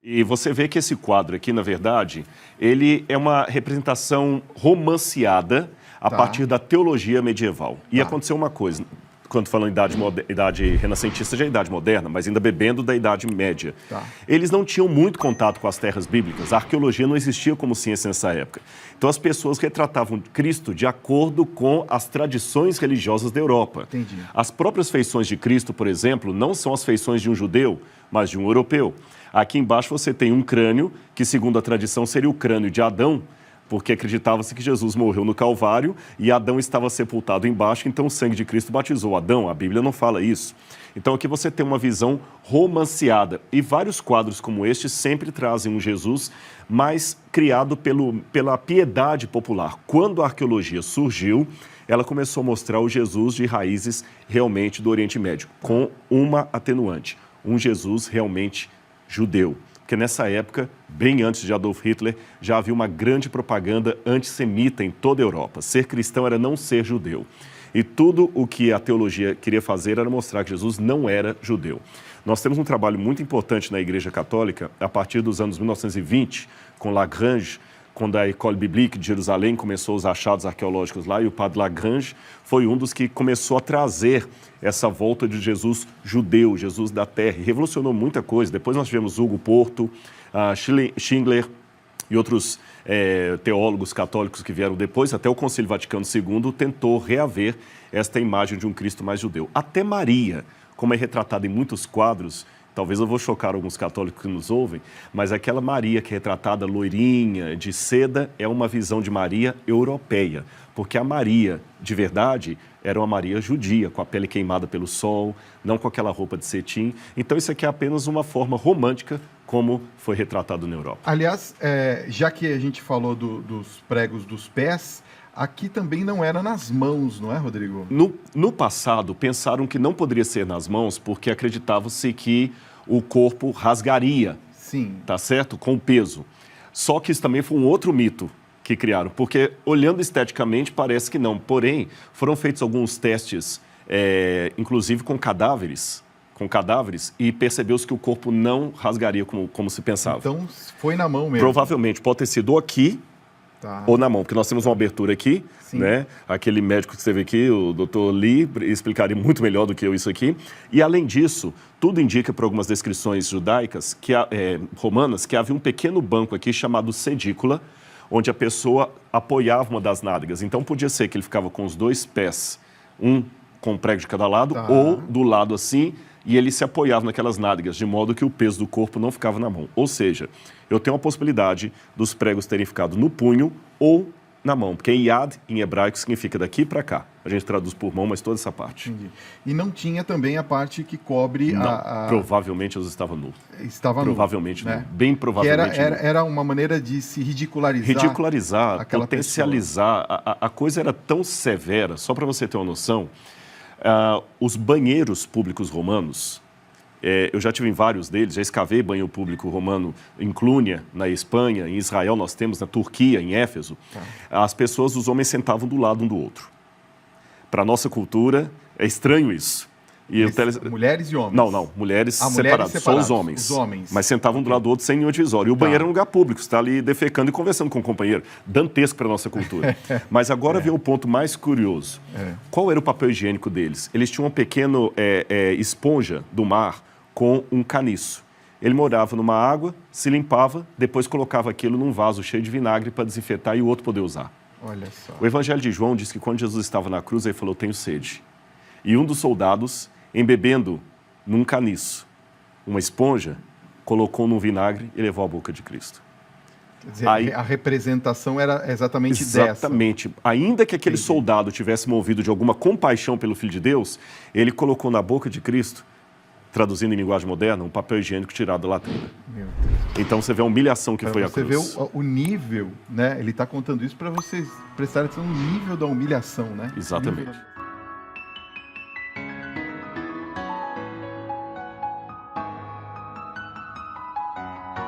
E você vê que esse quadro aqui, na verdade, ele é uma representação romanceada a partir da teologia medieval. E aconteceu uma coisa, quando falando idade renascentista, já é idade moderna, mas ainda bebendo da Idade Média. Eles não tinham muito contato com as terras bíblicas, a arqueologia não existia como ciência nessa época. Então as pessoas retratavam Cristo de acordo com as tradições religiosas da Europa. Entendi. As próprias feições de Cristo, por exemplo, não são as feições de um judeu, mas de um europeu. Aqui embaixo você tem um crânio, que segundo a tradição seria o crânio de Adão, porque acreditava-se que Jesus morreu no Calvário e Adão estava sepultado embaixo, então o sangue de Cristo batizou Adão. A Bíblia não fala isso. Então aqui você tem uma visão romanceada. E vários quadros como este sempre trazem um Jesus mais criado pela piedade popular. Quando a arqueologia surgiu, ela começou a mostrar o Jesus de raízes realmente do Oriente Médio, com uma atenuante, um Jesus realmente judeu. Porque nessa época, bem antes de Adolf Hitler, já havia uma grande propaganda antissemita em toda a Europa. Ser cristão era não ser judeu. E tudo o que a teologia queria fazer era mostrar que Jesus não era judeu. Nós temos um trabalho muito importante na Igreja Católica, a partir dos anos 1920, com Lagrange, quando a École Biblique de Jerusalém começou os achados arqueológicos lá, e o padre Lagrange foi um dos que começou a trazer essa volta de Jesus judeu, Jesus da terra, e revolucionou muita coisa. Depois nós tivemos Hugo Porto, Schindler e outros teólogos católicos que vieram depois, até o Concílio Vaticano II tentou reaver esta imagem de um Cristo mais judeu. Até Maria, como é retratada em muitos quadros, talvez eu vou chocar alguns católicos que nos ouvem, mas aquela Maria que é retratada loirinha, de seda, é uma visão de Maria europeia, porque a Maria, de verdade, era uma Maria judia, com a pele queimada pelo sol, não com aquela roupa de cetim. Então isso aqui é apenas uma forma romântica, como foi retratado na Europa. Aliás, já que a gente falou dos pregos dos pés, aqui também não era nas mãos, não é, Rodrigo? No passado, pensaram que não poderia ser nas mãos, porque acreditava-se que o corpo rasgaria, tá certo? Com o peso. Só que isso também foi um outro mito que criaram, porque olhando esteticamente parece que não. Porém, foram feitos alguns testes, inclusive com cadáveres, e percebeu-se que o corpo não rasgaria como se pensava. Então, foi na mão mesmo? Provavelmente, pode ter sido ou aqui, ou na mão, porque nós temos uma abertura aqui, né? Aquele médico que esteve aqui, o Dr. Lee, explicaria muito melhor do que eu isso aqui. E, além disso, tudo indica, por algumas descrições judaicas, romanas, que havia um pequeno banco aqui chamado sedícula, onde a pessoa apoiava uma das nádegas. Então, podia ser que ele ficava com os dois pés, um com um prego de cada lado, ou do lado assim, e ele se apoiava naquelas nádegas, de modo que o peso do corpo não ficava na mão. Ou seja, eu tenho a possibilidade dos pregos terem ficado no punho ou na mão, porque Yad, em hebraico, significa daqui para cá. A gente traduz por mão, mas toda essa parte. Entendi. E não tinha também a parte que cobre provavelmente eles estavam nu. Estava provavelmente nu, nu. Bem provavelmente era uma maneira de se ridicularizar. Ridicularizar, potencializar. A coisa era tão severa, só para você ter uma noção, os banheiros públicos romanos, eu já tive em vários deles, já escavei banheiro público romano em Clunia, na Espanha, em Israel nós temos, na Turquia, em Éfeso. As pessoas, os homens sentavam do lado um do outro. Para a nossa cultura, é estranho isso. Mulheres e homens? Não, mulheres separadas, só os homens. Mas sentavam do lado do outro sem nenhum divisório. E o banheiro era um lugar público, você está ali defecando e conversando com o companheiro. Dantesco para a nossa cultura. Mas agora vem o ponto mais curioso. Qual era o papel higiênico deles? Eles tinham uma pequena esponja do mar com um caniço. Ele morava numa água, se limpava, depois colocava aquilo num vaso cheio de vinagre para desinfetar e o outro poder usar. Olha só. O Evangelho de João diz que quando Jesus estava na cruz, ele falou, tenho sede. E um dos soldados, embebendo num caniço uma esponja, colocou num vinagre e levou à boca de Cristo. Quer dizer, a representação era exatamente dessa. Exatamente. Ainda que aquele soldado tivesse movido de alguma compaixão pelo Filho de Deus, ele colocou na boca de Cristo, traduzindo em linguagem moderna, um papel higiênico tirado da latrina. Meu Deus. Então você vê a humilhação que foi a cruz. Você vê o nível, né? Ele está contando isso para vocês prestarem atenção no nível da humilhação, né? Exatamente.